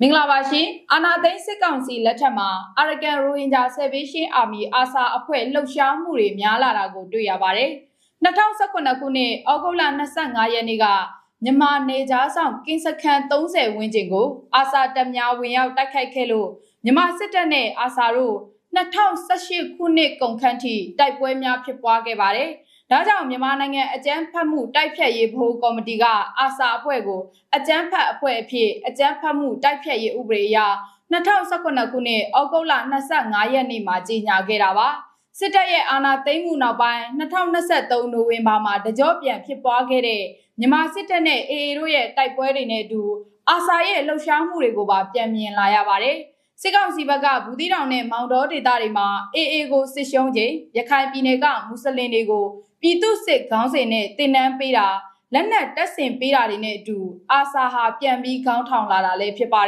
မင်္ဂလာပါရှင်အာနာသိန်းစစ်ကောင်စီလက်ထက်မှာအာရကန်ရိုဟင်ဂျာဆယ်ဗေးရှင်းအာမီအာဆာအဖွဲ့လှုပ်ရှားမှုတွေများလာတာကိုတွေ့ရပါတယ်။2019ခုနှစ်ဩဂုတ်လ25ရက်နေ့ကမြန်မာနေကြားဆောင်ကင်းစခန်း30ဝန်းကျင်ကိုအာဆာတပ်များဝင်ရောက်တိုက်ခိုက်ခဲ့လို့မြန်မာစစ်တပ်နဲ့အာဆာတို့2018ခုနှစ်ကုန်ခန့်ထိတိုက်ပွဲများဖြစ်ပွားခဲ့ပါတယ်။ဒါကြောင့်မြန်မာနိုင်ငံအကြမ်းဖက်မှုတိုက်ဖြတ်ရေးဗဟိုကော်မတီကအာဆာအဖွဲ့ကိုအကြမ်းဖက်အဖွဲ့အဖြစ်အကြမ်းဖက်မှုတိုက်ဖြတ်ရေးဥပဒေအရ2019ခုနှစ်ဩဂုတ်လ25ရက်နေ့မှာကြေညာခဲ့တာပါစစ်တပ်ရဲ့အာဏာသိမ်းမှုနောက်ပိုင်း2023နိုဝင်ဘာမှာတကြော့ပြန်ဖြစ်ပွားခဲ့တဲ့မြန်မာစစ်တပ်နဲ့ AA တို့ရဲ့တိုက်ပွဲတွေနဲ့အတူအာဆာရဲ့လှုပ်ရှားမှုတွေကိုပါပြန်မြင်လာရပါတယ်စစ်ကောင်စီဘက်ကဘူးသီးတောင်နဲ့မောင်တော်ဒေသတွေမှာ AA ကိုစစ်ရှုံးချိန်ရခိုင်ပြည်နယ်ကမွတ်စလင်တွေကိုပြည်သူစစ်ခေါင်းစဉ်နဲ့တင်နန်းပေးတာလက်နက်တပ်ဆင်ပေးတာတွေနဲ့အတူအာဆာဟာပြန်ပြီးခေါင်းထောင်လာတာလည်းဖြစ်ပါတယ်